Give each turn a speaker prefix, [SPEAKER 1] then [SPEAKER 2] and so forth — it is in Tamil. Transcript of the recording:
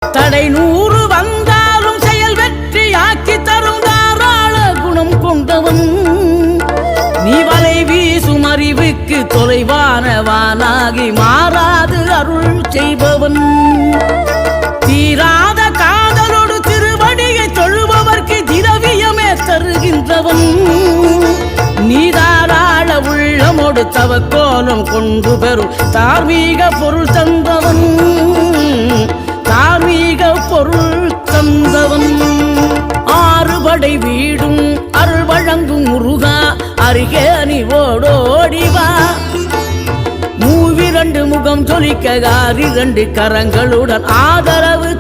[SPEAKER 1] தடை 100 வந்தாலும் செயல் வெற்றியாக்கி தரும் தாராள குணம் கொண்டவன். நீ வலை வீசும் அறிவுக்கு தொலைவானவானாகி மாறாது அருள் செய்பவன். தீராத காதலோடு திருவடியை தொழுபவர்க்கு திரவியமே தருகின்றவன். நீ தாராள உள்ளமோடு தவக்கோலம் கொண்டு பெறும் தார்மீக பொருள் தந்தவன். தார்மீக பொருள் தந்தவன். 6 படை வீடும் அருள் வழங்கும் முருகா அருகே நீ ஓடோடிவா. 2 முகம் ஜொலிக்க 2 கரங்களுடன் ஆதரவு